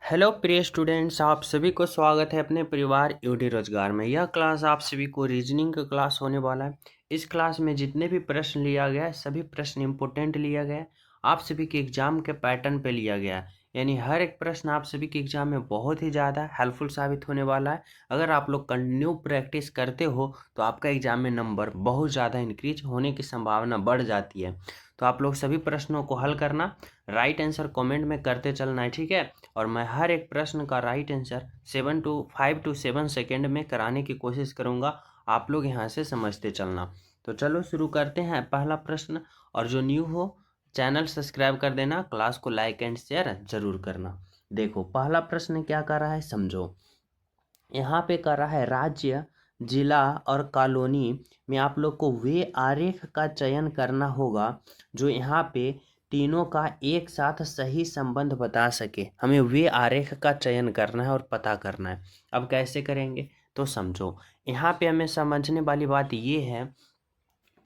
Hello प्रिय students, आप सभी को स्वागत है अपने परिवार यूडी रोजगार में। यह क्लास आप सभी को रीजनिंग का क्लास होने वाला है। इस क्लास में जितने भी प्रश्न लिया गया है सभी प्रश्न इंपॉर्टेंट लिया गया है, आप सभी के एग्जाम के पैटर्न पे लिया गया है। यानी हर एक प्रश्न आप सभी के एग्जाम में बहुत ही ज़्यादा हेल्पफुल साबित होने वाला है। अगर आप लोग कंटिन्यू प्रैक्टिस करते हो तो आपका एग्जाम में नंबर बहुत ज़्यादा इंक्रीज होने की संभावना बढ़ जाती है। तो आप लोग सभी प्रश्नों को हल करना, राइट आंसर कमेंट में करते चलना है, ठीक है। और मैं हर एक प्रश्न का राइट आंसर 5 to 7 सेकेंड में कराने की कोशिश करूंगा। आप लोग यहाँ से समझते चलना। तो चलो शुरू करते हैं पहला प्रश्न। और जो न्यू हो चैनल सब्सक्राइब कर देना, क्लास को लाइक एंड शेयर जरूर करना। देखो पहला प्रश्न क्या कर रहा है समझो। यहाँ पे कर रहा है राज्य, जिला और कॉलोनी में आप लोग को वे आरेख का चयन करना होगा जो यहाँ पे तीनों का एक साथ सही संबंध बता सके। हमें वे आरेख का चयन करना है और पता करना है। अब कैसे करेंगे तो समझो। यहाँ पे हमें समझने वाली बात ये है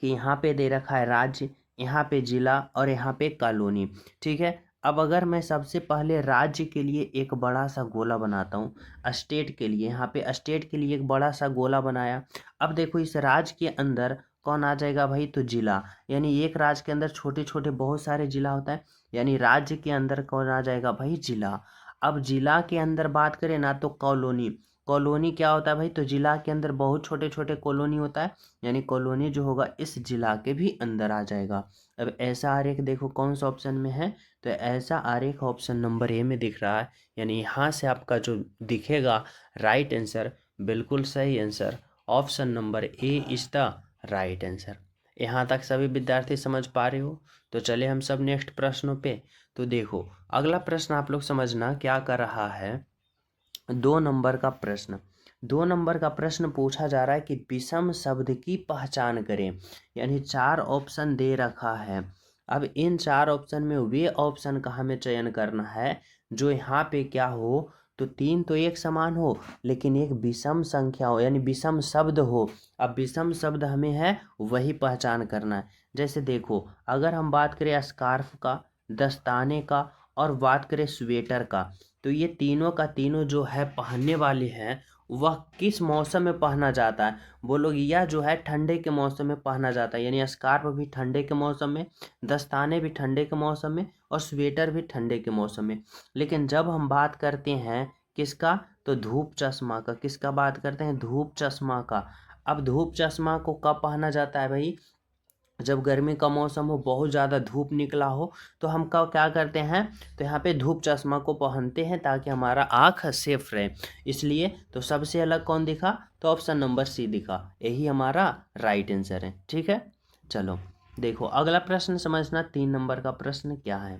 कि यहाँ पे दे रखा है राज्य, यहाँ पे जिला और यहाँ पे कॉलोनी, ठीक है। अब अगर मैं सबसे पहले राज्य के लिए एक बड़ा सा गोला बनाता हूँ, स्टेट के लिए यहाँ पे स्टेट के लिए एक बड़ा सा गोला बनाया। अब देखो इस राज्य के अंदर कौन आ जाएगा भाई, तो जिला। यानी एक राज्य के अंदर छोटे छोटे बहुत सारे जिला होता है, यानी राज्य के अंदर कौन आ जाएगा भाई, जिला। अब जिला के अंदर बात करें ना तो कॉलोनी। कॉलोनी क्या होता है भाई, तो जिला के अंदर बहुत छोटे छोटे कॉलोनी होता है, यानी कॉलोनी जो होगा इस जिला के भी अंदर आ जाएगा। अब ऐसा आरेख देखो कौन सा ऑप्शन में है, तो ऐसा आरेख ऑप्शन नंबर ए में दिख रहा है। यानी यहाँ से आपका जो दिखेगा राइट आंसर, बिल्कुल सही answer, option number A is the right answer. यहाँ तक सभी विद्यार्थी समझ पा रहे हो। तो चले हम सब नेक्स्ट प्रश्नों पे। तो देखो अगला प्रश्न आप लोग समझना क्या कर रहा है। 2 नंबर का प्रश्न, 2 नंबर का प्रश्न पूछा जा रहा है कि विषम शब्द की पहचान करें। यानी 4 ऑप्शन दे रखा है। अब इन 4 ऑप्शन में वे ऑप्शन का हमें चयन करना है जो यहाँ पे क्या हो, तो 3 तो एक समान हो लेकिन एक विषम संख्या हो, यानी विषम शब्द हो। अब विषम शब्द हमें है वही पहचान करना है। जैसे देखो अगर हम बात करें स्कार्फ का, दस्ताने का और बात करें स्वेटर का, तो ये तीनों का तीनों जो है पहनने वाले हैं वह किस मौसम में पहना जाता है, बोलोगे यह जो है ठंडे के मौसम में पहना जाता है। यानी स्कार्फ भी ठंडे के मौसम में, दस्ताने भी ठंडे के मौसम में और स्वेटर भी ठंडे के मौसम में। लेकिन जब हम बात करते हैं किसका, तो धूप चश्मा का। किसका बात करते हैं, धूप चश्मा का। अब धूप चश्मा को कब पहना जाता है भाई, जब गर्मी का मौसम हो, बहुत ज़्यादा धूप निकला हो, तो हम का क्या करते हैं, तो यहाँ पे धूप चश्मा को पहनते हैं ताकि हमारा आँख सेफ रहे। इसलिए तो सबसे अलग कौन दिखा, तो ऑप्शन नंबर सी दिखा, यही हमारा राइट आंसर है, ठीक है। चलो देखो अगला प्रश्न समझना, 3 नंबर का प्रश्न क्या है।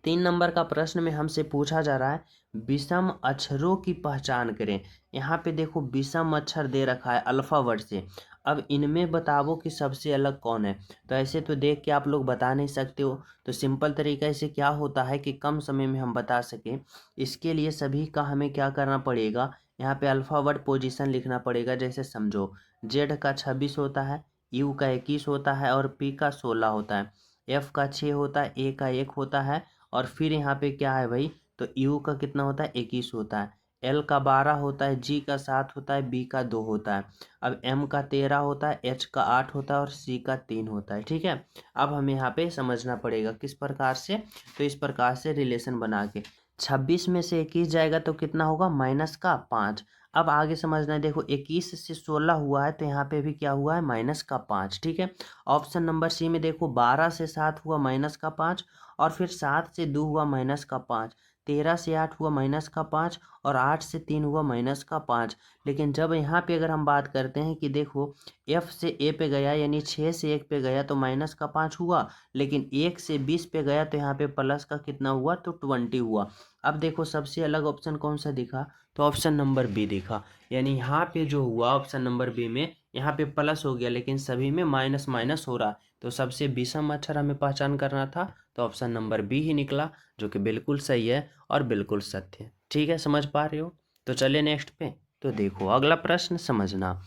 3 नंबर का प्रश्न में हमसे पूछा जा रहा है विषम अक्षरों की पहचान करें। यहाँ पे देखो विषम अक्षर दे रखा है अल्फावर्ड से। अब इनमें बताओ कि सबसे अलग कौन है। तो ऐसे तो देख के आप लोग बता नहीं सकते हो, तो सिंपल तरीके से क्या होता है कि कम समय में हम बता सकें, इसके लिए सभी का हमें क्या करना पड़ेगा, यहाँ पे अल्फावर्ड पोजीशन लिखना पड़ेगा। जैसे समझो जेड का 26 होता है, यू का 21 होता है और पी का 16 होता है, एफ का 6 होता है, ए का 1 होता है और फिर यहाँ पे क्या है भाई, तो यू का कितना होता है, 21 होता है, एल का 12 होता है, जी का 7 होता है, बी का 2 होता है, अब एम का 13 होता है, एच का 8 होता है और सी का 3 होता है, ठीक है। अब हमें यहाँ पे समझना पड़ेगा किस प्रकार से, तो इस प्रकार से रिलेशन बना के 26 में से 21 जाएगा तो कितना होगा, -5। अब आगे समझना है, देखो 21 से 16 हुआ है तो यहाँ पे भी क्या हुआ है, -5, ठीक है। ऑप्शन नंबर सी में देखो 12 से 7 हुआ -5 और फिर 7 से 2 हुआ -5, 13 से 8 हुआ -5 और 8 से 3 हुआ -5। लेकिन जब यहाँ पे अगर हम बात करते हैं कि देखो F से A पे गया, यानी 6 से 1 पे गया तो -5 हुआ, लेकिन 1 से 20 पे गया तो यहाँ पे प्लस का कितना हुआ, तो 20 हुआ। अब देखो सबसे अलग ऑप्शन कौन सा दिखा, तो ऑप्शन नंबर बी दिखा। यानी यहाँ पे जो हुआ ऑप्शन नंबर बी में, यहाँ पे प्लस हो गया लेकिन सभी में माइनस माइनस हो रहा है, तो सबसे विषम अक्षर हमें पहचान करना था, तो ऑप्शन नंबर बी ही निकला, जो कि बिल्कुल सही है और बिल्कुल सत्य है, ठीक है। समझ पा रहे हो। तो चलिए नेक्स्ट पे। तो देखो अगला प्रश्न समझना,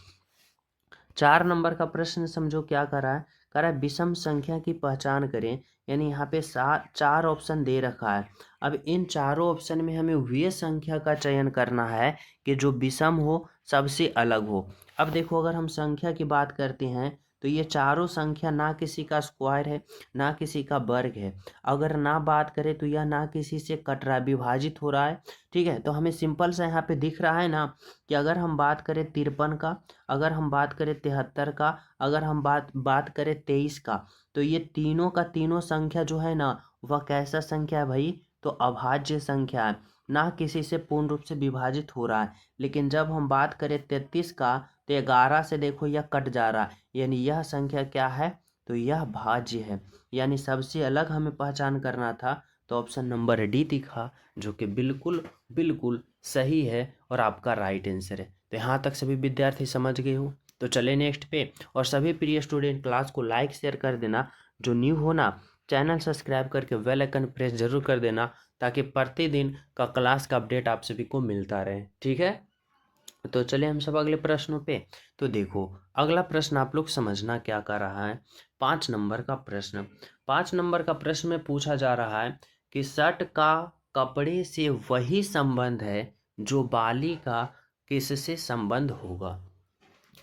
4 नंबर का प्रश्न समझो क्या कर रहा है, कह रहा है विषम संख्या की पहचान करें। यानी यहाँ पे 4 ऑप्शन दे रखा है। अब इन चारों ऑप्शन में हमें वे संख्या का चयन करना है कि जो विषम हो, सबसे अलग हो। अब देखो, अगर हम संख्या की बात करते हैं तो ये चारों संख्या ना किसी का स्क्वायर है, ना किसी का वर्ग है। अगर ना बात करें तो यह ना किसी से कट रहा है, विभाजित हो रहा है। ठीक है, तो हमें सिंपल सा यहाँ पे दिख रहा है ना कि अगर हम बात करें 53 का, अगर हम बात करें 73 का, अगर हम बात करें 23 का, तो ये तीनों का तीनों संख्या जो है ना, वह कैसा संख्या है भाई? तो अभाज्य संख्या है, ना किसी से पूर्ण रूप से विभाजित हो रहा है। लेकिन जब हम बात करें 33 का, तो 11 से देखो यह कट जा रहा है, यानी यह संख्या क्या है? तो यह भाज्य है। यानी सबसे अलग हमें पहचान करना था, तो ऑप्शन नंबर डी दिखा, जो कि बिल्कुल बिल्कुल सही है और आपका राइट आंसर है। तो यहाँ तक सभी विद्यार्थी समझ गए हो। तो चले नेक्स्ट पे, और सभी प्रिय स्टूडेंट क्लास को लाइक शेयर कर देना। जो न्यू हो ना, चैनल सब्सक्राइब करके बेल आइकन प्रेस जरूर कर देना, ताकि प्रतिदिन का क्लास का अपडेट आप सभी को मिलता रहे। ठीक है, तो चलिए हम सब अगले प्रश्नों पे। तो देखो, अगला प्रश्न आप लोग समझना क्या कर रहा है। 5 नंबर का प्रश्न, 5 नंबर का प्रश्न में पूछा जा रहा है कि शर्ट का कपड़े से वही संबंध है जो बाली का किससे संबंध होगा।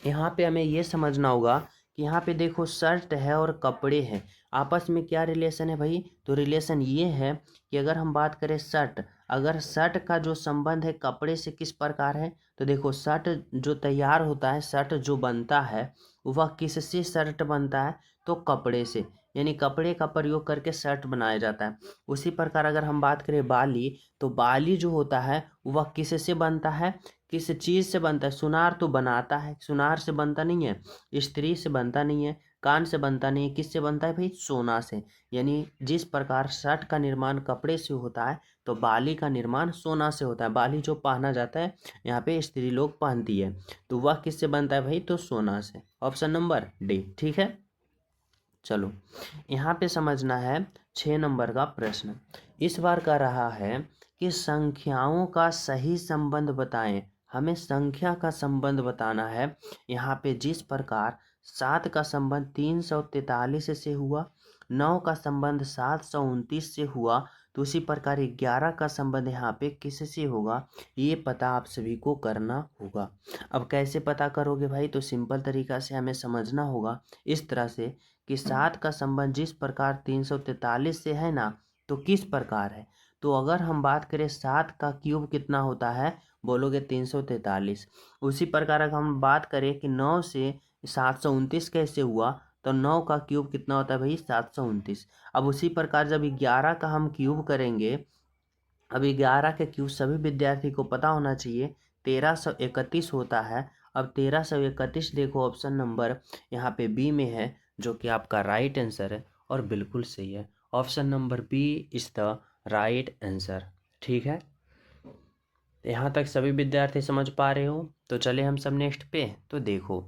यहाँ पे हमें ये समझना होगा कि यहाँ पे देखो, शर्ट है और कपड़े हैं, आपस में क्या रिलेशन है भाई? तो रिलेशन ये है कि अगर हम बात करें शर्ट, अगर शर्ट का जो संबंध है कपड़े से किस प्रकार है, तो देखो, शर्ट जो तैयार होता है, शर्ट जो बनता है, वह किससे शर्ट बनता है? तो कपड़े से, यानी कपड़े का प्रयोग करके शर्ट बनाया जाता है। उसी प्रकार अगर हम बात करें बाली, तो बाली जो होता है वह किससे बनता है? किस चीज़ से बनता है? सुनार तो बनाता है, सुनार से बनता नहीं है, स्त्री से बनता नहीं है, कान से बनता नहीं है, किससे बनता है भाई? सोना से। यानी जिस प्रकार शर्ट का निर्माण कपड़े से होता है, तो बाली का निर्माण सोना से होता है। बाली जो पहना जाता है, यहाँ पे स्त्री लोग पहनती है, तो वह किससे बनता है भाई? तो सोना से। ऑप्शन नंबर डी ठीक है। चलो, यहाँ पे समझना है 6 नंबर का प्रश्न। इस बार का रहा है कि संख्याओं का सही संबंध बताएं। हमें संख्या का संबंध बताना है। यहाँ पे जिस प्रकार 7 का संबंध 343 से हुआ, 9 का संबंध 729 से हुआ, तो उसी प्रकार 11 का संबंध यहाँ पे किससे होगा, ये पता आप सभी को करना होगा। अब कैसे पता करोगे भाई? तो सिंपल तरीका से हमें समझना होगा इस तरह से कि 7 का संबंध जिस प्रकार 343 से है ना, तो किस प्रकार है? तो अगर हम बात करें 7 का क्यूब कितना होता है, बोलोगे 343। उसी प्रकार अगर हम बात करें कि 9 से 729 कैसे हुआ, तो 9 का क्यूब कितना होता है भाई? 729। अब उसी प्रकार जब 11 का हम क्यूब करेंगे, अब 11 के क्यूब सभी विद्यार्थी को पता होना चाहिए, 1331 होता है। अब 1331 देखो, ऑप्शन नंबर यहाँ पे बी में है, जो कि आपका राइट आंसर है और बिल्कुल सही है। Option number B is the right answer. ठीक है, यहाँ तक सभी विद्यार्थी समझ पा रहे हो। तो चले हम सब नेक्स्ट पे। तो देखो,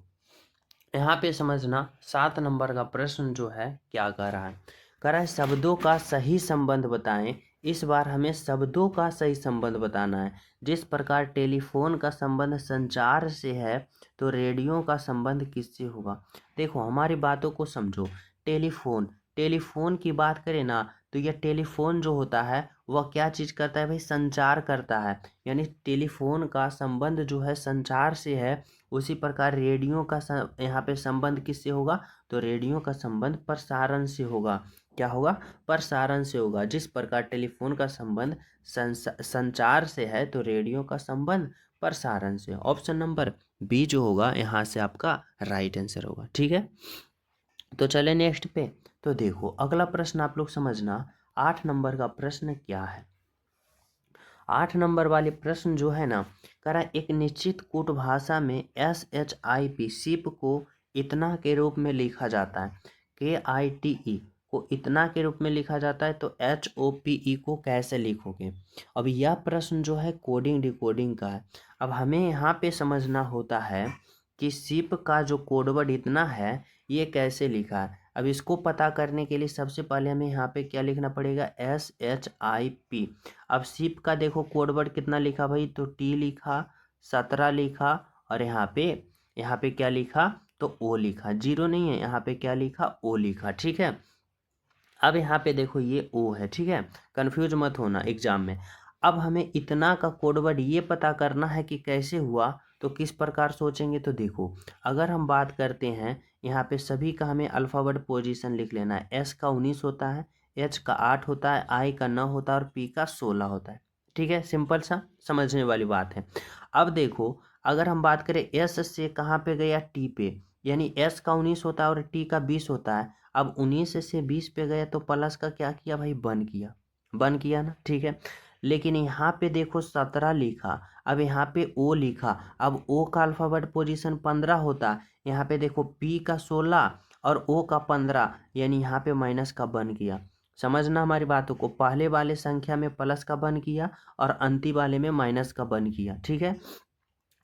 यहाँ पे समझना 7 नंबर का प्रश्न जो है क्या कह रहा है। कह रहा है शब्दों का सही संबंध बताएं। इस बार हमें शब्दों का सही संबंध बताना है। जिस प्रकार टेलीफोन का संबंध संचार से है, तो रेडियो का संबंध किससे होगा? देखो, हमारी बातों को समझो। टेलीफोन, टेलीफोन की बात करें ना, तो यह टेलीफोन जो होता है वह क्या चीज़ करता है भाई? संचार करता है। यानी टेलीफोन का संबंध जो है संचार से है। उसी प्रकार रेडियो का यहाँ पे संबंध किससे होगा? तो रेडियो का संबंध प्रसारण से होगा। क्या होगा? प्रसारण से होगा। जिस प्रकार टेलीफोन का संबंध संचार से है, तो रेडियो का संबंध प्रसारण से। ऑप्शन नंबर बी जो होगा यहाँ से आपका राइट आंसर होगा। ठीक है, तो चले नेक्स्ट पे। तो देखो, अगला प्रश्न आप लोग समझना, 8 नंबर का प्रश्न क्या है। 8 नंबर वाले प्रश्न जो है ना, कह रहा है एक निश्चित कूट भाषा में SHIP शिप को इतना के रूप में लिखा जाता है, KITE को इतना के रूप में लिखा जाता है, तो HOPE को कैसे लिखोगे? अब यह प्रश्न जो है कोडिंग डिकोडिंग का है। अब हमें यहाँ पे समझना होता है कि शिप का जो कोडवर्ड इतना है, ये कैसे लिखा है। अब इसको पता करने के लिए सबसे पहले हमें यहाँ पे क्या लिखना पड़ेगा? SHIP। अब शिप का देखो कोडवर्ड कितना लिखा भाई? तो T लिखा, 17 लिखा, और यहाँ पे क्या लिखा? तो O लिखा, जीरो नहीं है, यहाँ पे क्या लिखा? O लिखा। ठीक है, अब यहाँ पे देखो ये ओ है, ठीक है, कन्फ्यूज मत होना एग्जाम में। अब हमें इतना का कोडवर्ड ये पता करना है कि कैसे हुआ, तो किस प्रकार सोचेंगे। तो देखो, अगर हम बात करते हैं यहाँ पे सभी का हमें अल्फ़ाबेट पोजीशन लिख लेना है। एस का 19 होता है, एच का 8 होता है, आई का 9 होता है और पी का 16 होता है। ठीक है, सिंपल सा समझने वाली बात है। अब देखो, अगर हम बात करें एस से कहाँ पे गया, टी पे, यानी एस का 19 होता है और टी का 20 होता है। अब 19 से 20 पे गया तो प्लस का क्या किया भाई, बन किया ना, ठीक है। लेकिन यहाँ पे देखो 17 लिखा, अब यहाँ पे ओ लिखा, अब ओ का अल्फ़ाबेट पोजीशन 15 होता, यहाँ पे देखो पी का 16 और ओ का 15, यानी यहाँ पे माइनस का बन किया। समझना हमारी बातों को, पहले वाले संख्या में प्लस का बन किया और अंतिम वाले में माइनस का बन किया, ठीक है।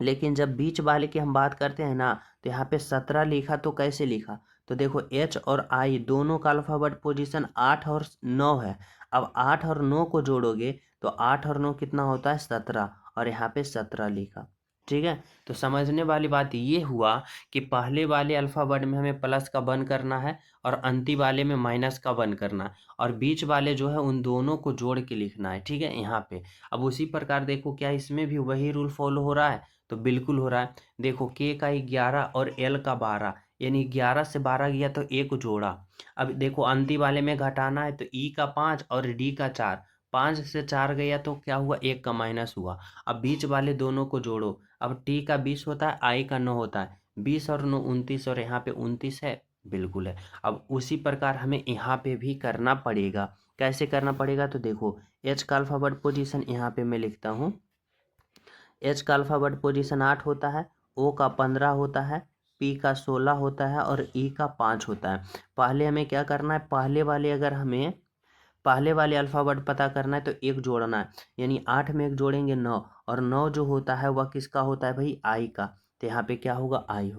लेकिन जब बीच वाले की हम बात करते हैं ना, तो यहाँ पे 17 लिखा तो कैसे लिखा, तो देखो एच और आई दोनों का अल्फ़ाबेट पोजीशन 8 और 9 है। अब 8 और 9 को जोड़ोगे तो 8 और 9 कितना होता है, 17, और यहाँ पे 17 लिखा, ठीक है। तो समझने वाली बात ये हुआ कि पहले वाले अल्फ़ाबेट में हमें प्लस का बन करना है और अंतिम वाले में माइनस का बन करना है, और बीच वाले जो है उन दोनों को जोड़ के लिखना है, ठीक है, यहाँ पे। अब उसी प्रकार देखो, क्या इसमें भी वही रूल फॉलो हो रहा है, तो बिल्कुल हो रहा है। देखो के का 11 और एल का 12, यानी 11 से 12 गया तो एक जोड़ा। अब देखो अंतिम वाले में घटाना है तो ई का 5 और डी का 4, 5 से 4 गया तो क्या हुआ, एक का माइनस हुआ। अब बीच वाले दोनों को जोड़ो, अब टी का 20 होता है, आई का 9 होता है, 20 और 9 29, और यहाँ पे 29 है, बिल्कुल है। अब उसी प्रकार हमें यहाँ पे भी करना पड़ेगा। कैसे करना पड़ेगा, तो देखो एच का अल्फ़ाबेट पोजीशन यहाँ पे मैं लिखता हूँ। एच का अल्फ़ाबेट पोजीशन 8 होता है, ओ का 15 होता है, पी का 16 होता है और ई का 5 होता है। पहले हमें क्या करना है, पहले वाले अल्फ़ाबेट पता करना है तो एक जोड़ना है, यानी 8 में एक जोड़ेंगे 9, और 9 जो होता है वह किसका होता है भाई, आई का। तो यहाँ पे क्या होगा, आई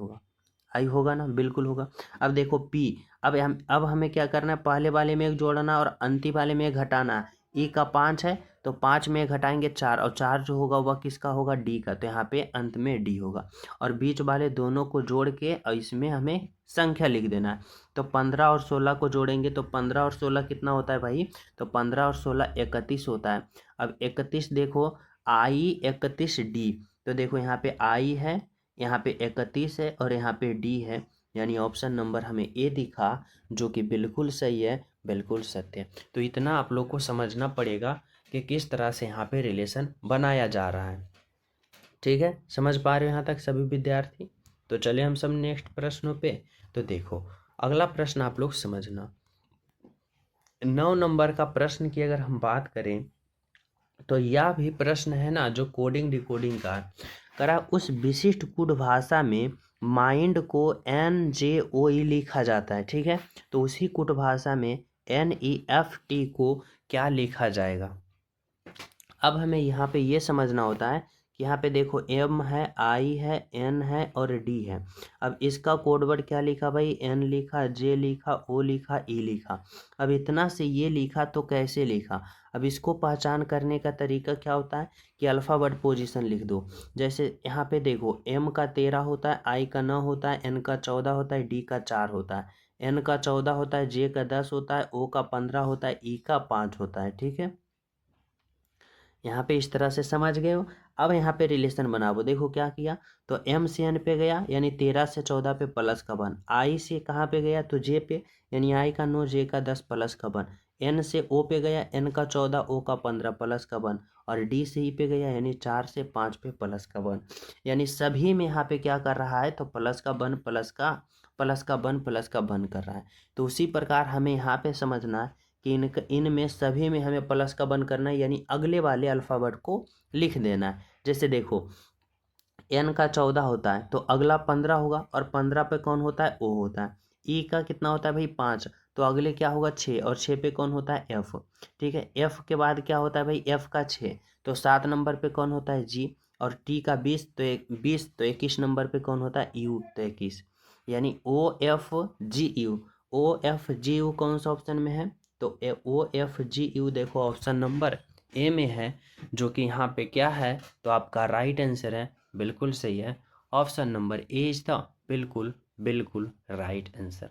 होगा ना, बिल्कुल होगा। अब देखो पी, अब हमें क्या करना है, पहले वाले में एक जोड़ना और अंतिम वाले में एक घटाना है। ई का 5 है तो 5 में घटाएंगे 4, और 4 जो होगा वह किसका होगा, डी का, तो यहाँ पे अंत में डी होगा। और बीच वाले दोनों को जोड़ के और इसमें हमें संख्या लिख देना है। तो 15 और 16 को जोड़ेंगे तो 15 और 16 कितना होता है भाई, तो 15 और 16 31 होता है। अब 31 देखो, आई 31 डी, तो देखो यहाँ पे आई है, यहाँ पे 31 है और यहाँ पे डी है, यानी ऑप्शन नंबर हमें ए दिखा, जो कि बिल्कुल सही है, बिल्कुल सत्य। तो इतना आप लोग को समझना पड़ेगा कि किस तरह से यहाँ पे रिलेशन बनाया जा रहा है। ठीक है, समझ पा रहे हो यहाँ तक सभी विद्यार्थी। तो चले हम सब नेक्स्ट प्रश्नों पे। तो देखो अगला प्रश्न आप लोग समझना, 9 नंबर का प्रश्न की अगर हम बात करें, तो यह भी प्रश्न है ना जो कोडिंग डिकोडिंग का करा, उस विशिष्ट कूट भाषा में माइंड को NJOE लिखा जाता है, ठीक है। तो उसी कूट भाषा में NEFT को क्या लिखा जाएगा। अब हमें यहाँ पे ये समझना होता है कि यहाँ पे देखो M है, I है, N है और D है। अब इसका कोडवर्ड क्या लिखा भाई, N लिखा, J लिखा, O लिखा, E लिखा। अब इतना से ये लिखा तो कैसे लिखा, अब इसको पहचान करने का तरीका क्या होता है कि अल्फ़ाबेट पोजीशन लिख दो। जैसे यहाँ पे देखो M का 13 होता है, I का 9 होता है, N का 14 होता है, D का 4 होता है, N का 14 होता है, J का 10 होता है, O का 15 होता है, E का 5 होता है, ठीक है। यहाँ पे इस तरह से समझ गए हो। अब यहाँ पे रिलेशन बनाओ, देखो क्या किया, तो M से N पे गया यानी 13 से 14 पे प्लस का बन, I से कहाँ पे गया तो J पे, यानी I का 9, J का 10 प्लस का बन, N से O पे गया, N का 14, O का 15 प्लस का बन, और D से E पे गया यानी 4 से 5 पे प्लस का बन। यानी सभी में यहाँ पे क्या कर रहा है, तो प्लस का बन प्लस का बन कर रहा है। तो उसी प्रकार हमें यहाँ पे समझना है कि इनमें सभी में हमें प्लस का बन करना है, यानी अगले वाले अल्फ़ाबेट को लिख देना है। जैसे देखो N का 14 होता है तो अगला 15 होगा, और 15 पे कौन होता है, O होता है। E का कितना होता है भाई 5, तो अगले क्या होगा 6, और 6 पे कौन होता है F, ठीक है। F के बाद क्या होता है भाई, F का 6, तो 7 नंबर पे कौन होता है G, और T का 20 तो 21 नंबर पे कौन होता है U, तो 21, यानी OFGU कौन सा ऑप्शन में है, तो OFGU देखो ऑप्शन नंबर ए में है, जो कि यहाँ पे क्या है, तो आपका राइट आंसर है, बिल्कुल सही है। Option number A is the बिल्कुल बिल्कुल राइट आंसर।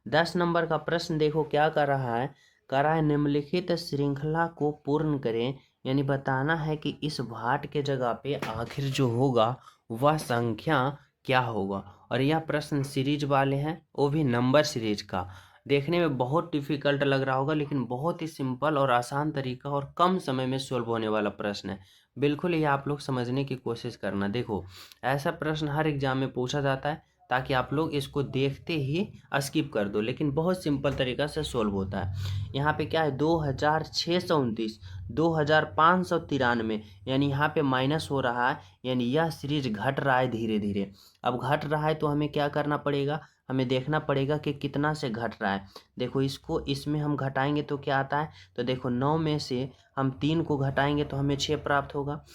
10 नंबर का प्रश्न देखो क्या कर रहा है, कर रहा है निम्नलिखित श्रृंखला को पूर्ण करें, यानी बताना है कि इस भाट के जगह पे आखिर जो होगा वह संख्या क्या होगा। और यह प्रश्न सीरीज वाले हैं, वो भी नंबर सीरीज का। देखने में बहुत डिफिकल्ट लग रहा होगा, लेकिन बहुत ही सिंपल और आसान तरीका और कम समय में सोल्व होने वाला प्रश्न है। बिल्कुल ये आप लोग समझने की कोशिश करना। देखो ऐसा प्रश्न हर एग्जाम में पूछा जाता है, ताकि आप लोग इसको देखते ही स्किप कर दो, लेकिन बहुत सिंपल तरीका से सोल्व होता है। यहाँ पे क्या है 2629, 2593, यानी यहाँ पे माइनस हो रहा है, यानी यह सीरीज घट रहा है धीरे धीरे। अब घट रहा है तो हमें क्या करना पड़ेगा, हमें देखना पड़ेगा कि कितना से घट रहा है। देखो इसको इसमें हम घटाएंगे तो क्या आता है, तो देखो 9 में से हम 3 को घटाएंगे तो हमें 6 प्राप्त होगा।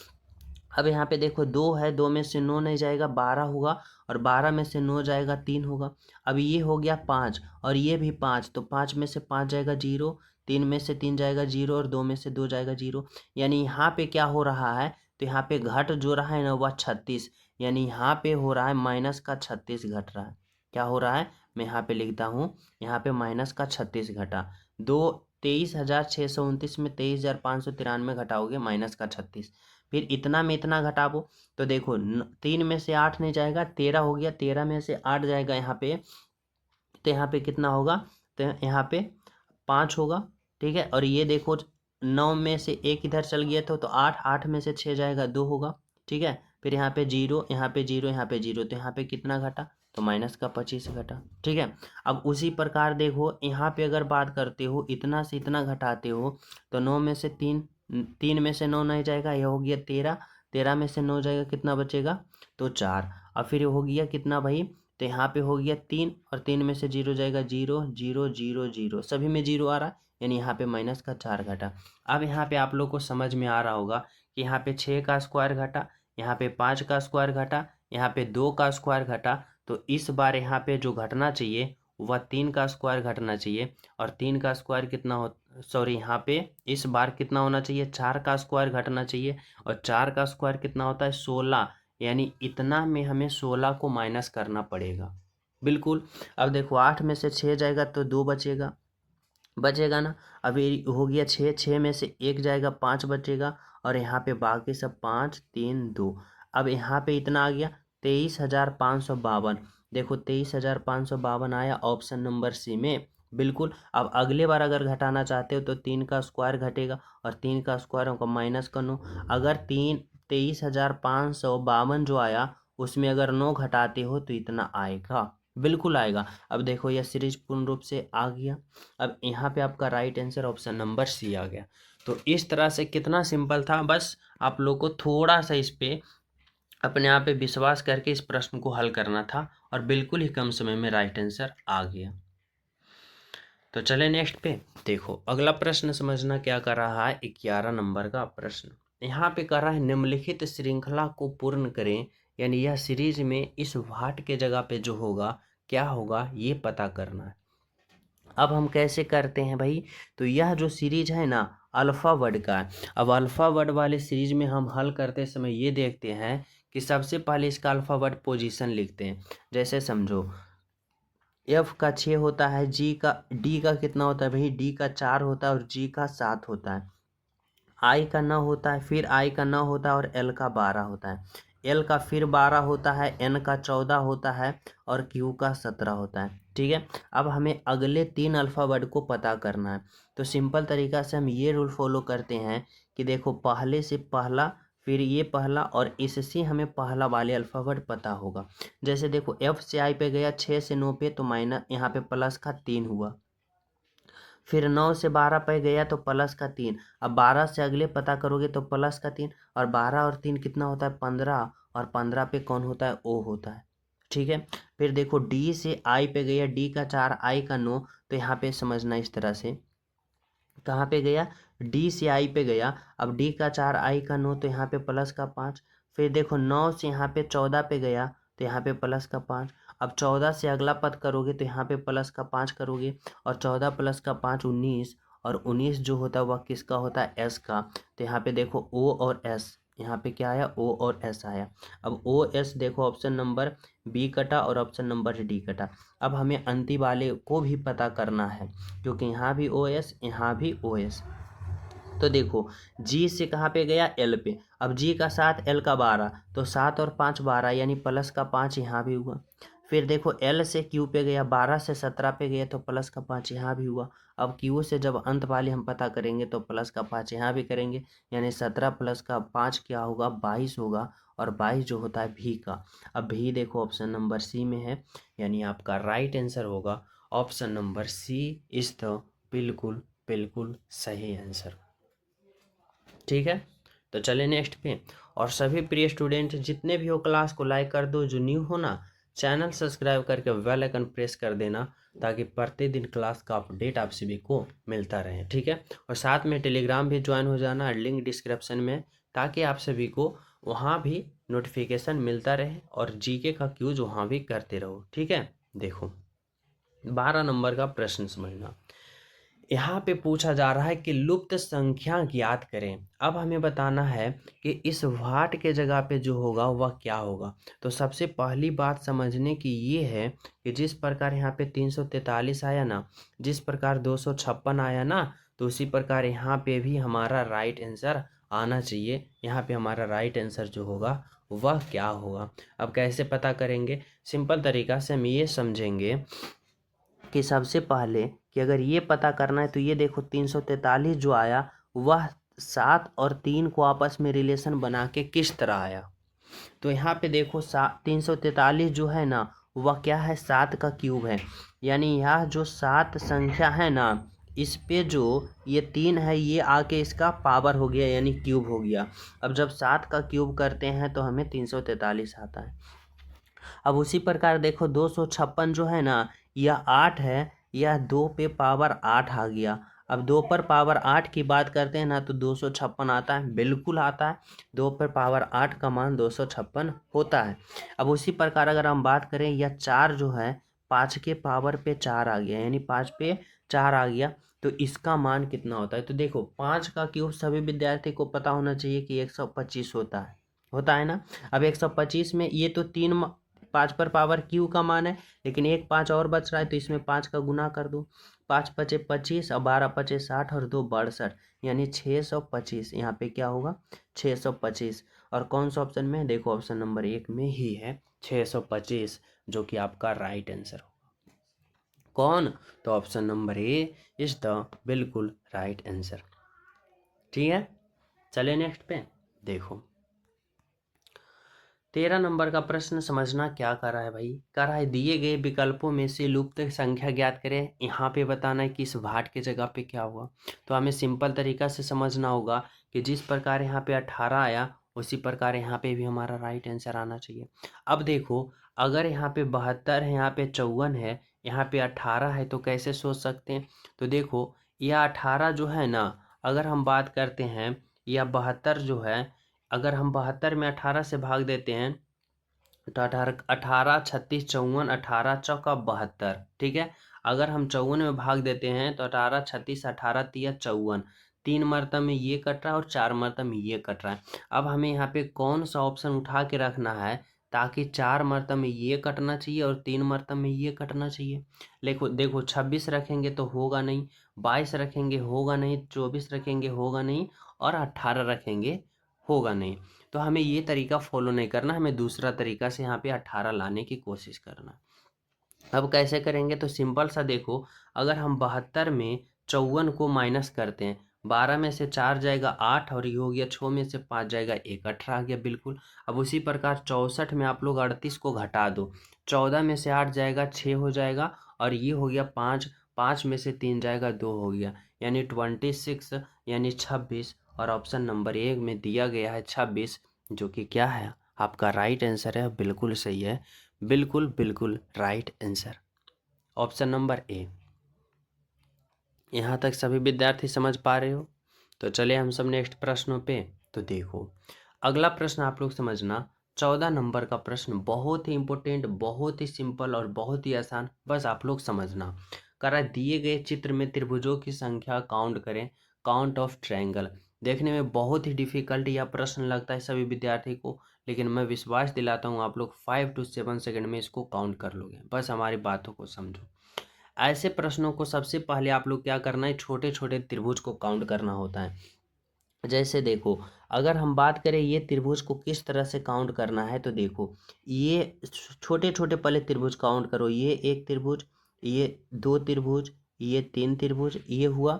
अब यहाँ पे देखो 2 है, 2 में से 9 नहीं जाएगा 12 होगा, और 12 में से 9 जाएगा 3 होगा। अब ये हो गया 5 और ये भी 5, तो 5 में से 5 जाएगा 0, 3 में से 3 जाएगा 0 और 2 में से 2 जाएगा 0। यानी यहाँ पे क्या हो रहा है, तो यहाँ पे घट जो रहा है ना वह 36, यानी यहाँ पे हो रहा है माइनस का 36 घट रहा है। क्या हो रहा है, मैं यहाँ पे लिखता हूँ, यहाँ पे माइनस का 36 घटा। 23,629 में 23,593 घटाओगे माइनस का 36, फिर इतना में इतना घटाओ तो देखो 3 में से 8 नहीं जाएगा 13 हो गया, 13 में से 8 जाएगा यहाँ पे, तो यहाँ पे कितना होगा, तो यहाँ पे 5 होगा। ठीक है, और ये देखो 9 में से 1 इधर चल गया था, तो 8, 8 में से 6 जाएगा 2 होगा। ठीक है, फिर यहाँ पे 0, यहाँ पे 0, यहाँ पे 0, तो यहाँ पे कितना घटा, तो माइनस का 25 घटा। ठीक है, अब उसी प्रकार देखो यहाँ पे अगर बात करते हो इतना से इतना घटाते हो, तो 9 में से 3, 3 में से 9 नहीं जाएगा, यह हो गया 13, 13 में से 9 जाएगा कितना बचेगा, तो 4। और फिर हो गया कितना भाई, तो यहाँ पे हो गया 3, और 3 में से 0 जाएगा 0, 0, 0, 0, सभी में 0 आ रहा है, यानी यहाँ पे माइनस का 4 घटा। अब यहाँ पे आप लोग को समझ में आ रहा होगा कि यहाँ पे 6 का स्क्वायर घटा, यहाँ पे 5 का स्क्वायर घटा, यहाँ पे 2 का स्क्वायर घटा, तो इस बार यहाँ पे जो घटना चाहिए वह 3 का स्क्वायर घटना चाहिए। और 3 का स्क्वायर कितना हो, सॉरी यहाँ पे इस बार कितना होना चाहिए, 4 का स्क्वायर घटना चाहिए। और 4 का स्क्वायर कितना होता है, 16, यानी इतना में हमें 16 को माइनस करना पड़ेगा। बिल्कुल, अब देखो 8 में से 6 जाएगा तो 2 बचेगा ना। अभी हो गया 6, 6 में से 1 जाएगा 5 बचेगा, और यहाँ पे बाकी सब 5, 3, 2। अब यहाँ पे इतना आ गया 23,552, देखो 23,552 आया ऑप्शन नंबर सी में। बिल्कुल, अब अगले बार अगर घटाना चाहते हो तो 3 का स्क्वायर घटेगा, और 3 का स्क्वायर को माइनस कर लो। अगर 23,552 जो आया उसमें अगर 9 घटाते हो तो इतना आएगा, बिल्कुल आएगा। अब देखो यह सीरीज पूर्ण रूप से आ गया। अब यहाँ पे आपका right answer option number C आ गया। तो इस तरह से कितना सिंपल था, बस आप लोग को थोड़ा सा इस पे अपने आप पे विश्वास करके इस प्रश्न को हल करना था, और बिल्कुल ही कम समय में राइट आंसर आ गया। तो चले नेक्स्ट पे। देखो अगला प्रश्न समझना क्या कर रहा है, 11 नंबर का प्रश्न यहाँ पे कर रहा है निम्नलिखित श्रृंखला को पूर्ण करें, यानी यह सीरीज में इस भाट के जगह पे जो होगा क्या होगा ये पता करना है। अब हम कैसे करते हैं भाई, तो यह जो सीरीज है ना अल्फा वर्ड का है। अब अल्फा वर्ड वाले सीरीज में हम हल करते समय ये देखते हैं कि सबसे पहले इसका अल्फा वर्ड पोजीशन लिखते हैं। जैसे समझो एफ का 6 होता है, डी का कितना होता है भाई, डी का 4 होता है और जी का 7 होता है। आई का 9 होता है, फिर आई का 9 होता है और एल का 12 होता है। एल का फिर 12 होता है, एन का 14 होता है और क्यू का 17 होता है। ठीक है, अब हमें अगले 3 अल्फ़ाबेट को पता करना है। तो सिंपल तरीका से हम ये रूल फॉलो करते हैं कि देखो पहले से पहला, फिर ये पहला, और इससे हमें पहला वाले अल्फ़ाबेट पता होगा। जैसे देखो एफ से आई पे गया, 6 से 9 पे, तो माइनस यहाँ पे प्लस का 3 हुआ। फिर 9 से 12 पे गया तो प्लस का 3। अब 12 से अगले पता करोगे तो प्लस का 3, और 12 और 3 कितना होता है 15, और 15 पे कौन होता है, ओ होता है। ठीक है, फिर देखो डी से आई पे गया, डी का 4 आई का 9, तो यहाँ पे समझना इस तरह से, कहाँ पे गया, डी से आई पे गया। अब डी का 4 आई का 9, तो यहाँ पे प्लस का 5। फिर देखो 9 से यहाँ पे 14 पे गया, तो यहाँ पे प्लस का 5। अब 14 से अगला पद करोगे तो यहाँ पे प्लस का 5 करोगे, और 14 प्लस का 5 19, और 19 जो होता है वह किसका होता है, एस का। तो यहाँ पे देखो ओ और एस, यहाँ पे क्या आया, O और S आया। अब OS देखो ऑप्शन नंबर बी कटा और ऑप्शन नंबर डी कटा। अब हमें अंतिम वाले को भी पता करना है, क्योंकि यहाँ भी OS यहाँ भी OS। तो देखो G से कहाँ पे गया, L पे। अब G का 7 L का 12, तो 7 और 5 12, यानी प्लस का 5 यहाँ भी हुआ। फिर देखो L से Q पे गया, 12 से 17 पे गया, तो प्लस का 5 यहाँ भी हुआ। अब Q से जब अंत वाले हम पता करेंगे तो प्लस का 5 यहाँ भी करेंगे, यानी 17 प्लस का 5 क्या होगा, 22 होगा। और 22 जो होता है भी का। अब भी देखो ऑप्शन नंबर सी में है, यानी आपका राइट आंसर होगा option number C is the बिल्कुल बिल्कुल सही आंसर। ठीक है, तो चले नेक्स्ट पे। और सभी प्रिय स्टूडेंट जितने भी हो क्लास को लाइक कर दो, जो न्यू हो ना चैनल सब्सक्राइब करके बेल आइकन प्रेस कर देना, ताकि प्रतिदिन क्लास का अपडेट आप सभी को मिलता रहे। ठीक है, और साथ में टेलीग्राम भी ज्वाइन हो जाना, लिंक डिस्क्रिप्शन में, ताकि आप सभी को वहाँ भी नोटिफिकेशन मिलता रहे और जीके का क्यूज वहाँ भी करते रहो। ठीक है, देखो 12 नंबर का प्रश्न समझना। यहाँ पे पूछा जा रहा है कि लुप्त संख्या ज्ञात करें। अब हमें बताना है कि इस वाट के जगह पे जो होगा वह क्या होगा। तो सबसे पहली बात समझने की ये है कि जिस प्रकार यहाँ पे 343 आया ना, जिस प्रकार 256 आया ना, तो उसी प्रकार यहाँ पे भी हमारा राइट आंसर आना चाहिए। यहाँ पे हमारा राइट आंसर जो होगा वह क्या होगा। अब कैसे पता करेंगे, सिंपल तरीका से हम ये समझेंगे कि सबसे पहले कि अगर ये पता करना है तो ये देखो 343 जो आया वह 7 और 3 को आपस में रिलेशन बना के किस तरह आया। तो यहाँ पे देखो 343 जो है ना वह क्या है, 7 का क्यूब है। यानी यह जो 7 संख्या है ना, इस पे जो ये 3 है ये आके इसका पावर हो गया, यानी क्यूब हो गया। अब जब 7 का क्यूब करते हैं तो हमें 343 आता है। अब उसी प्रकार देखो 256 जो है ना, यह 8 है, यह 2 पे पावर 8 आ गया। अब 2 पर पावर 8 की बात करते हैं ना, तो 256 आता है, बिल्कुल आता है। 2 पर पावर 8 का मान 256 होता है। अब उसी प्रकार अगर हम बात करें, यह 4 जो है 5 के पावर पे 4 आ गया, यानी 5 पे 4 आ गया, तो इसका मान कितना होता है। तो देखो 5 का क्यूब सभी विद्यार्थी को पता होना चाहिए कि 125 होता है ना। अब 125 में ये तो 5 पर पावर क्यू का मान है, लेकिन एक 5 और बच रहा है, तो इसमें 5 का गुना कर दो। 5 पचे 25 और 12 पचे 60 और 2 62, यानी 625। यहाँ पे क्या होगा, 625। और कौन सा ऑप्शन में, देखो ऑप्शन नंबर 1 में ही है 625, जो कि आपका राइट आंसर होगा। कौन, तो option number A is the बिल्कुल राइट आंसर। ठीक है, चले नेक्स्ट पे। देखो 13 नंबर का प्रश्न समझना क्या कर रहा है भाई, कर रहा है दिए गए विकल्पों में से लुप्त संख्या ज्ञात करें। यहाँ पे बताना है कि इस भाट के जगह पे क्या हुआ। तो हमें सिंपल तरीका से समझना होगा कि जिस प्रकार यहाँ पे 18 आया, उसी प्रकार यहाँ पे भी हमारा राइट आंसर आना चाहिए। अब देखो अगर यहाँ पे 72 है, यहाँ पे 54 है, यहाँ पे 18 है, तो कैसे सोच सकते हैं। तो देखो यह 18 जो है ना, अगर हम बात करते हैं, यह 72 जो है, अगर हम 72 में 18 से भाग देते हैं तो 18 18 36 54, 18 चौका 72। ठीक है, अगर हम 54 में भाग देते हैं तो 18 36 18 तिया 54, 3 मरतबा में ये कट रहा है और 4 मरतबा में ये कट रहा है। अब हमें यहाँ पे कौन सा ऑप्शन उठा के रखना है, ताकि 4 मरतबा में ये कटना चाहिए और 3 मरतबा में ये कटना चाहिए। देखो 26 रखेंगे तो होगा नहीं, 22 रखेंगे होगा नहीं, 24 रखेंगे होगा नहीं, और 18 रखेंगे होगा नहीं। तो हमें ये तरीका फॉलो नहीं करना, हमें दूसरा तरीका से यहाँ पे 18 लाने की कोशिश करना। अब कैसे करेंगे, तो सिंपल सा देखो, अगर हम 72 में 54 को माइनस करते हैं, 12 में से 4 जाएगा 8 और ये हो गया, 6 में से 5 जाएगा 1, 18 आ गया बिल्कुल। अब उसी प्रकार 64 में आप लोग 38 को घटा दो, 14 में से 8 जाएगा 6 हो जाएगा, और ये हो गया 5, 5 में से 3 जाएगा 2 हो गया, यानी 26, यानी 26। और ऑप्शन नंबर 1 में दिया गया है 26, जो कि क्या है आपका राइट आंसर है, बिल्कुल सही है, बिल्कुल बिल्कुल right answer option number A. यहाँ तक सभी विद्यार्थी समझ पा रहे हो। तो चले हम सब नेक्स्ट प्रश्नों पे। तो देखो अगला प्रश्न आप लोग समझना, 14 नंबर का प्रश्न बहुत ही इंपॉर्टेंट, बहुत ही सिंपल और बहुत ही आसान, बस आप लोग समझना। करा दिए गए चित्र में त्रिभुजों की संख्या काउंट करें, काउंट ऑफ ट्रायंगल। देखने में बहुत ही डिफिकल्ट यह प्रश्न लगता है सभी विद्यार्थी को, लेकिन मैं विश्वास दिलाता हूँ आप लोग 5 to 7 सेकंड में इसको काउंट कर लोगे। बस हमारी बातों को समझो। ऐसे प्रश्नों को सबसे पहले आप लोग क्या करना है, छोटे छोटे त्रिभुज को काउंट करना होता है। जैसे देखो, अगर हम बात करें ये त्रिभुज को किस तरह से काउंट करना है, तो देखो ये छोटे छोटे पहले त्रिभुज काउंट करो। ये एक त्रिभुज, ये दो त्रिभुज, ये तीन त्रिभुज, ये हुआ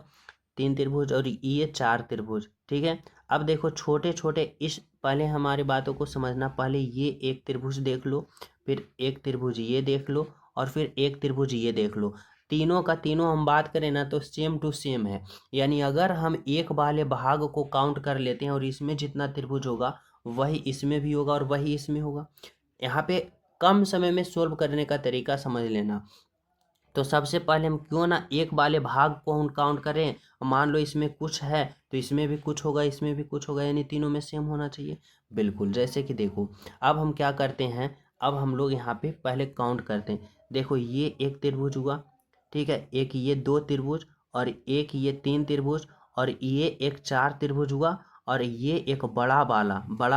तीन त्रिभुज, और ये चार त्रिभुज। ठीक है, अब देखो छोटे छोटे इस पहले हमारी बातों को समझना। पहले ये एक त्रिभुज देख लो, फिर एक त्रिभुज ये देख लो, और फिर एक त्रिभुज ये देख लो। तीनों का तीनों हम बात करें ना तो सेम टू सेम है। यानी अगर हम एक वाले भाग को काउंट कर लेते हैं और इसमें जितना त्रिभुज होगा वही इसमें भी होगा और वही इसमें होगा। यहाँ पे कम समय में सोल्व करने का तरीका समझ लेना। तो सबसे पहले हम क्यों ना एक वाले भाग को हम काउंट करें। मान लो इसमें कुछ है तो इसमें भी कुछ होगा, इसमें भी कुछ होगा, यानी तीनों में सेम होना चाहिए। बिल्कुल, जैसे कि देखो अब हम क्या करते हैं, अब हम लोग यहाँ पे पहले काउंट करते हैं। देखो ये एक त्रिभुज हुआ, ठीक है, एक ये दो त्रिभुज, और एक ये तीन त्रिभुज, और ये एक चार त्रिभुज हुआ, और ये एक बड़ा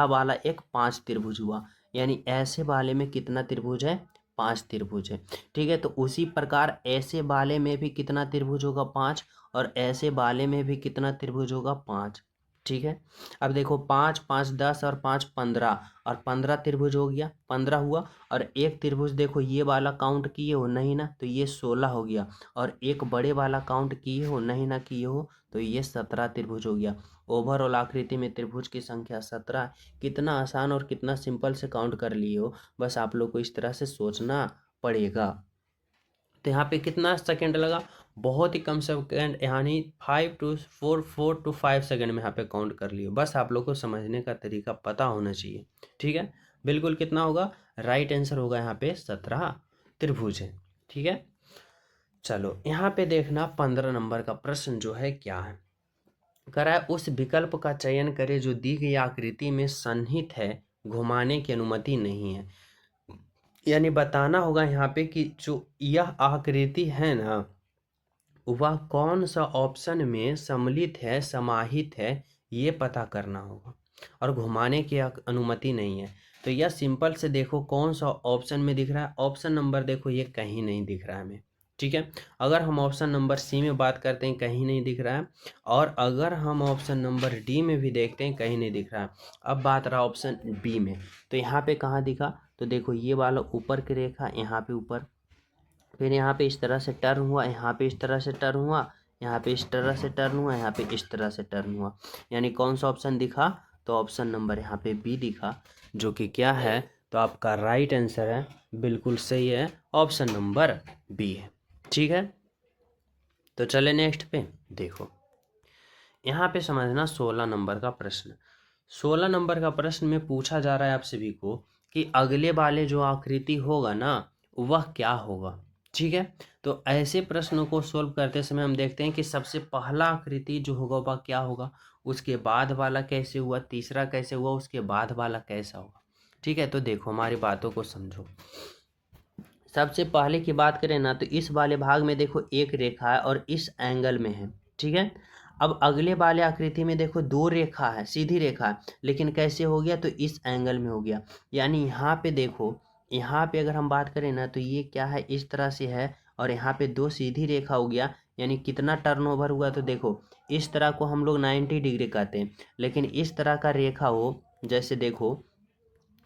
वाला एक पांच त्रिभुज हुआ। यानी ऐसे वाले में कितना त्रिभुज है, पांच त्रिभुज है। ठीक है, तो उसी प्रकार ऐसे वाले में भी कितना त्रिभुज होगा, पांच, और ऐसे वाले में भी कितना त्रिभुज होगा, पांच। ठीक है, अब देखो पाँच पाँच 10 और पाँच 15, और 15 त्रिभुज हो गया, 15 हुआ। और एक त्रिभुज देखो ये वाला काउंट किए हो नहीं ना, तो ये 16 हो गया। और एक बड़े वाला काउंट किए हो नहीं ना किए हो, तो ये 17 त्रिभुज हो गया। ओवरऑल आकृति में त्रिभुज की संख्या 17। कितना आसान और कितना सिंपल से काउंट कर लिए हो, बस आप लोग को इस तरह से सोचना पड़ेगा। तो यहाँ पे कितना सेकंड लगा, बहुत ही कम सेकंड, यानी 4 to 5 सेकंड में यहाँ पे काउंट कर लिए। बस आप लोग को समझने का तरीका पता होना चाहिए। ठीक है, बिल्कुल कितना होगा, राइट आंसर होगा यहाँ पे 17 त्रिभुज है। ठीक है, चलो यहाँ पे देखना 15 नंबर का प्रश्न जो है क्या है। करा है, उस विकल्प का चयन करें जो दी गई आकृति में सन्निहित है, घुमाने की अनुमति नहीं है। यानी बताना होगा यहाँ पे कि जो यह आकृति है ना, वह कौन सा ऑप्शन में सम्मिलित है, समाहित है, ये पता करना होगा। और घुमाने की अनुमति नहीं है, तो यह सिंपल से देखो कौन सा ऑप्शन में दिख रहा है। ऑप्शन नंबर देखो ये कहीं नहीं दिख रहा है हमें। ठीक है, अगर हम ऑप्शन नंबर सी में बात करते हैं कहीं नहीं दिख रहा है, और अगर हम ऑप्शन नंबर डी में भी देखते हैं कहीं नहीं दिख रहा है। अब बात रहा ऑप्शन बी में, तो यहाँ पे कहाँ दिखा, तो देखो ये वाला ऊपर की रेखा यहाँ पे ऊपर, फिर यहाँ पे इस तरह से टर्न हुआ, यहाँ पे इस तरह से टर्न हुआ, यहाँ पे इस तरह से टर्न हुआ, यहाँ पे इस तरह से टर्न हुआ। यानी कौन सा ऑप्शन दिखा, तो ऑप्शन नंबर यहाँ पे बी दिखा, जो कि क्या है, तो आपका राइट आंसर है, बिल्कुल सही है, ऑप्शन नंबर बी है। ठीक है, तो चले नेक्स्ट पे। देखो यहाँ पे समझना 16 नंबर का प्रश्न। 16 नंबर का प्रश्न में पूछा जा रहा है आप सभी को कि अगले वाले जो आकृति होगा ना वह क्या होगा। ठीक है, तो ऐसे प्रश्नों को सोल्व करते समय हम देखते हैं कि सबसे पहला आकृति जो होगा वह क्या होगा, उसके बाद वाला कैसे हुआ, तीसरा कैसे हुआ, उसके बाद वाला कैसा होगा। ठीक है, तो देखो हमारी बातों को समझो। सबसे पहले की बात करें ना तो इस वाले भाग में देखो एक रेखा है और इस एंगल में है। ठीक है, अब अगले वाले आकृति में देखो दो रेखा है, सीधी रेखा है, लेकिन कैसे हो गया, तो इस एंगल में हो गया। यानी यहाँ पे देखो, यहाँ पे अगर हम बात करें ना तो ये क्या है, इस तरह से है, और यहाँ पे दो सीधी रेखा हो गया। यानी कितना टर्नओवर हुआ, तो देखो इस तरह को हम लोग 90 डिग्री कहते हैं, लेकिन इस तरह का रेखा हो, जैसे देखो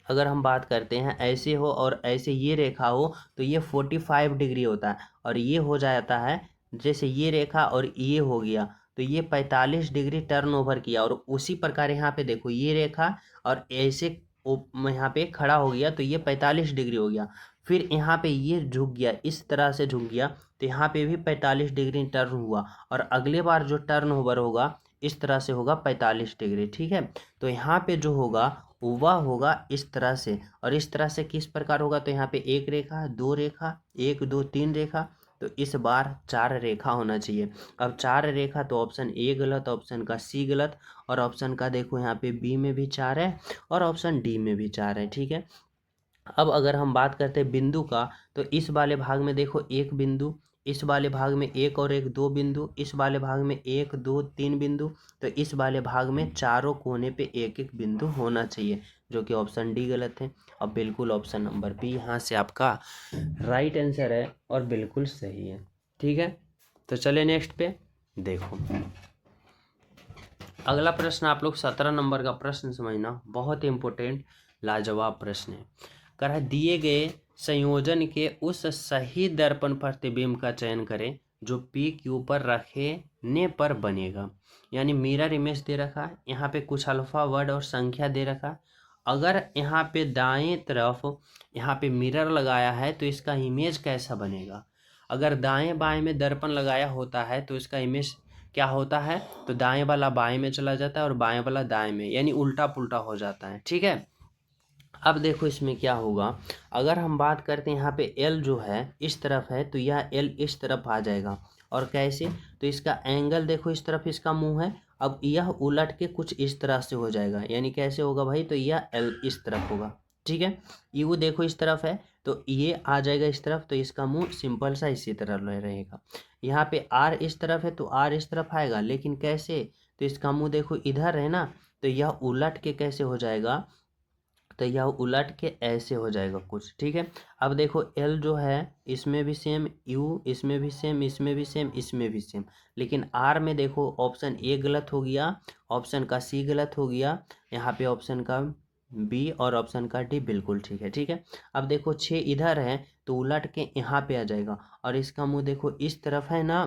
अगर हम बात करते हैं ऐसे हो और ऐसे ये रेखा हो, तो ये 45 डिग्री होता है, और ये हो जाता है जैसे ये रेखा और ये हो गया तो ये 45 डिग्री टर्न ओवर किया। और उसी प्रकार यहाँ पे देखो ये रेखा और ऐसे यहाँ पे खड़ा हो गया तो ये 45 डिग्री हो गया। फिर यहाँ पे ये झुक गया, इस तरह से झुक गया, तो यहाँ पे भी 45 डिग्री टर्न हुआ, और अगले बार जो टर्न ओवर होगा इस तरह से होगा 45 डिग्री। ठीक है, तो यहाँ पे जो होगा वह होगा इस तरह से, और इस तरह से किस प्रकार होगा, तो यहाँ पे एक रेखा, दो रेखा, एक दो तीन रेखा, तो इस बार चार रेखा होना चाहिए। अब चार रेखा तो ऑप्शन ए गलत, ऑप्शन का सी गलत, और ऑप्शन का देखो यहाँ पे बी में भी चार है और ऑप्शन डी में भी चार है। ठीक है, अब अगर हम बात करते हैं बिंदु का, तो इस वाले भाग में देखो एक बिंदु, इस वाले भाग में 1 और 1 2 बिंदु, इस वाले भाग में 1 2 3 बिंदु, तो इस वाले भाग में चारों कोने पे एक एक बिंदु होना चाहिए, जो कि ऑप्शन डी गलत है। अब बिल्कुल ऑप्शन नंबर बी यहाँ से आपका राइट आंसर है और बिल्कुल सही है। ठीक है, तो चले नेक्स्ट पे देखो। अगला प्रश्न आप लोग 17 नंबर का प्रश्न समझना, बहुत ही इंपॉर्टेंट लाजवाब प्रश्न है। कह रहा है दिए गए संयोजन के उस सही दर्पण प्रतिबिंब का चयन करें जो पी क्यू पर रखने पर बनेगा। यानी मिरर इमेज दे रखा है, यहाँ पे कुछ अल्फा वर्ड और संख्या दे रखा है। अगर यहाँ पे दाएं तरफ यहाँ पे मिरर लगाया है तो इसका इमेज कैसा बनेगा। अगर दाएं बाएं में दर्पण लगाया होता है तो इसका इमेज क्या होता है, तो दाएं वाला बाएं में चला जाता है और बाएं वाला दाएं में, यानी उल्टा पुल्टा हो जाता है। ठीक है, अब देखो इसमें क्या होगा। अगर हम बात करते हैं यहाँ पे एल जो है इस तरफ है तो यह एल इस तरफ आ जाएगा। और कैसे, तो इसका एंगल देखो, इस तरफ इसका मुंह है, अब यह उलट के कुछ इस तरह से हो जाएगा। यानी कैसे होगा भाई, तो यह एल इस तरफ होगा। ठीक है, यू देखो इस तरफ है तो ये आ जाएगा इस तरफ, तो इसका मुंह सिंपल सा इसी तरह रहेगा। यहाँ पे आर इस तरफ है तो आर इस तरफ आएगा, लेकिन कैसे, तो इसका मुंह देखो इधर है ना, तो यह उलट के कैसे हो जाएगा, तो यह उलट के ऐसे हो जाएगा कुछ। ठीक है, अब देखो एल जो है इसमें भी सेम, यू इसमें भी सेम, इसमें भी सेम, इसमें भी सेम, लेकिन आर में देखो ऑप्शन ए गलत हो गया, ऑप्शन का सी गलत हो गया, यहाँ पे ऑप्शन का बी और ऑप्शन का डी बिल्कुल ठीक है। ठीक है, अब देखो 6 इधर है तो उलट के यहाँ पे आ जाएगा, और इसका मुंह देखो इस तरफ है ना,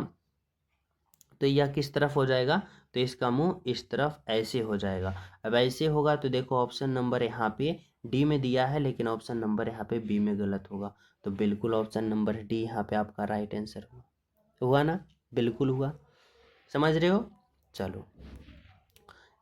तो यह किस तरफ हो जाएगा, तो इसका मुंह इस तरफ ऐसे हो जाएगा। अब ऐसे होगा तो देखो ऑप्शन नंबर यहाँ पे डी में दिया है, लेकिन ऑप्शन नंबर यहाँ पे बी में गलत होगा, तो बिल्कुल ऑप्शन नंबर डी यहाँ पे आपका राइट आंसर हुआ। हुआ ना, बिल्कुल हुआ, समझ रहे हो। चलो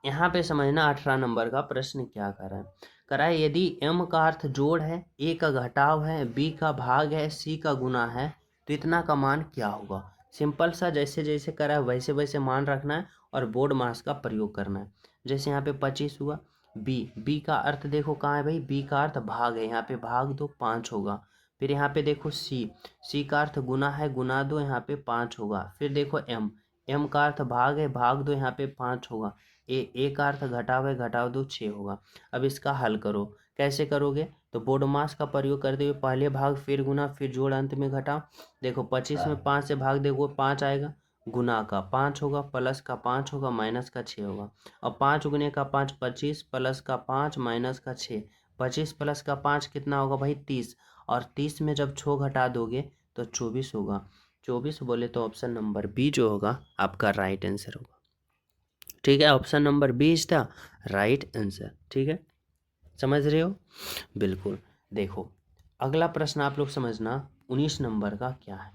यहाँ पे समझना 18 नंबर का प्रश्न क्या कर रहा है। कह रहा है यदि एम का अर्थ जोड़ है, ए का घटाव है, बी का भाग है, सी का गुना है, तो इतना का मान क्या होगा। सिंपल सा, जैसे जैसे करा है वैसे वैसे मान रखना है और बोर्ड मास का प्रयोग करना है। जैसे यहाँ पे 25 हुआ, बी का अर्थ देखो कहाँ है भाई, बी का अर्थ भाग है, यहाँ पे भाग दो 5 होगा। फिर यहाँ पे देखो सी का अर्थ गुना है, गुना दो यहाँ पे 5 होगा। फिर देखो एम का अर्थ भाग है, भाग दो यहाँ पे 5 होगा। ए का अर्थ घटाव है, घटाव दो 6 होगा। अब इसका हल करो, कैसे करोगे, तो बोर्ड मास का प्रयोग करते हुए पहले भाग फिर गुना फिर जोड़ अंत में घटाव। देखो 25 में 5 से भाग देखो 5 आएगा, गुना का 5 होगा, प्लस का 5 होगा, माइनस का 6 होगा। और 5 गुने का 5 25, प्लस का 5 माइनस का 6, 25 प्लस का 5 कितना होगा भाई 30, और 30 में जब 6 घटा दोगे तो 24 होगा। 24 बोले तो ऑप्शन नंबर बी जो होगा आपका राइट आंसर होगा। ठीक है, option number B is the right answer. ठीक है, समझ रहे हो, बिल्कुल। देखो अगला प्रश्न आप लोग समझना 19 नंबर का क्या है।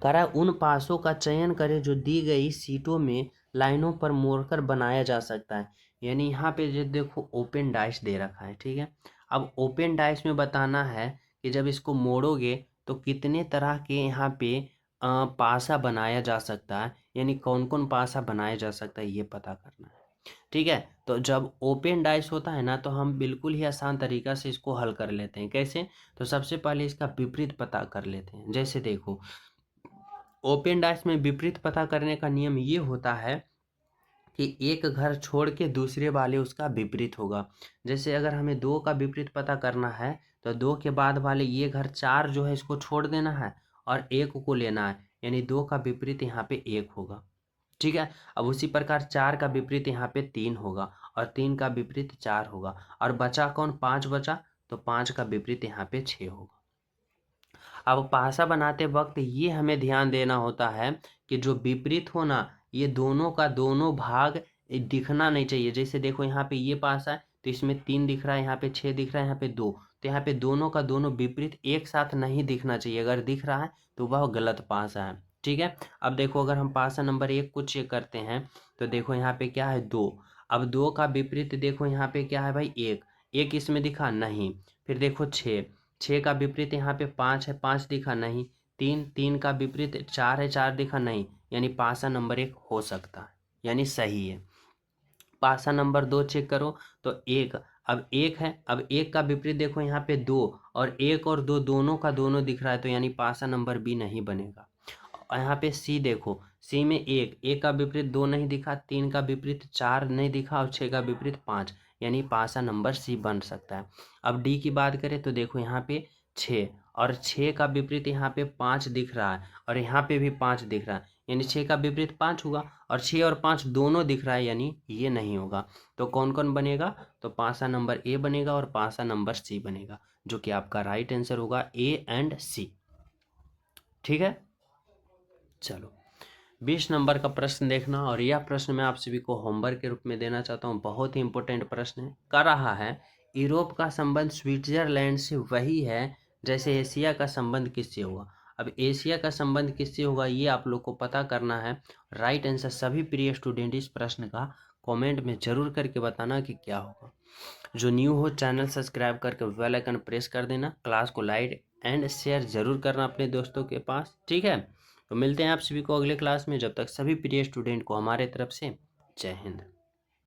कह रहा है उन पासों का चयन करें जो दी गई सीटों में लाइनों पर मोड़कर बनाया जा सकता है। यानी यहाँ पे जो देखो ओपन डाइस दे रखा है। ठीक है, अब ओपन डाइस में बताना है कि जब इसको मोड़ोगे तो कितने तरह के यहाँ पे पासा बनाया जा सकता है, यानी कौन कौन पासा बनाया जा सकता है ये पता करना है। ठीक है, तो जब ओपन डाइस होता है ना तो हम बिल्कुल ही आसान तरीका से इसको हल कर लेते हैं। कैसे, तो सबसे पहले इसका विपरीत पता कर लेते हैं। जैसे देखो ओपन डाइस में विपरीत पता करने का नियम ये होता है कि एक घर छोड़ के दूसरे वाले उसका विपरीत होगा। जैसे अगर हमें 2 का विपरीत पता करना है तो 2 के बाद वाले ये घर 4 जो है इसको छोड़ देना है और 1 को लेना है, यानी 2 का विपरीत यहाँ पे 1 होगा। ठीक है, अब उसी प्रकार 4 का विपरीत यहाँ पे 3 होगा और 3 का विपरीत 4 होगा, और बचा कौन, 5 बचा, तो 5 का विपरीत यहाँ पे 6 होगा। अब पासा बनाते वक्त ये हमें ध्यान देना होता है कि जो विपरीत हो ना, ये दोनों का दोनों भाग दिखना नहीं चाहिए। जैसे देखो यहाँ पे ये पासा है तो इसमें 3 दिख रहा है, यहाँ पे 6 दिख रहा है, यहाँ पे 2, तो यहाँ पे दोनों का दोनों विपरीत एक साथ नहीं दिखना चाहिए। अगर दिख रहा है तो वह गलत पासा है। ठीक है, अब देखो अगर हम पासा नंबर 1 को चेक करते हैं तो देखो यहाँ पे क्या है 2। अब 2 का विपरीत देखो यहाँ पे क्या है भाई 1 इसमें दिखा नहीं। फिर देखो 6 का विपरीत यहाँ पे 5 है, 5 दिखा नहीं। 3 का विपरीत 4 है, 4 दिखा नहीं, यानी पासा नंबर 1 हो सकता है, यानी सही है। पासा नंबर 2 चेक करो तो 1, अब एक है, अब एक का विपरीत देखो यहाँ पे 2, और 1 और 2 दोनों का दोनों दिख रहा है, तो यानी पासा नंबर बी नहीं बनेगा। और यहाँ पे सी देखो, सी में एक का विपरीत 2 नहीं दिखा, 3 का विपरीत 4 नहीं दिखा, और 6 का विपरीत 5, यानी पासा नंबर सी बन सकता है। अब डी की बात करें तो देखो यहाँ पे 6, और 6 का विपरीत यहाँ पे 5 दिख रहा है, और यहाँ पे भी 5 दिख रहा है, यानी 6 का विपरीत 5 होगा, और 6 और 5 दोनों दिख रहा है, यानी ये नहीं होगा। तो कौन कौन बनेगा, तो पासा नंबर ए बनेगा और पासा नंबर सी बनेगा, जो कि आपका राइट आंसर होगा ए एंड सी। ठीक है, चलो 20 नंबर का प्रश्न देखना, और यह प्रश्न मैं आप सभी को होमवर्क के रूप में देना चाहता हूँ। बहुत ही इंपॉर्टेंट प्रश्न है। कर रहा है, यूरोप का संबंध स्विट्जरलैंड से वही है जैसे एशिया का संबंध किससे होगा। अब एशिया का संबंध किससे होगा ये आप लोग को पता करना है। राइट आंसर सभी प्रिय स्टूडेंट इस प्रश्न का कमेंट में जरूर करके बताना कि क्या होगा। जो न्यू हो चैनल सब्सक्राइब करके बेल आइकन प्रेस कर देना। क्लास को लाइक एंड शेयर जरूर करना अपने दोस्तों के पास। ठीक है, तो मिलते हैं आप सभी को अगले क्लास में। जब तक सभी प्रिय स्टूडेंट को हमारे तरफ से जय हिंद।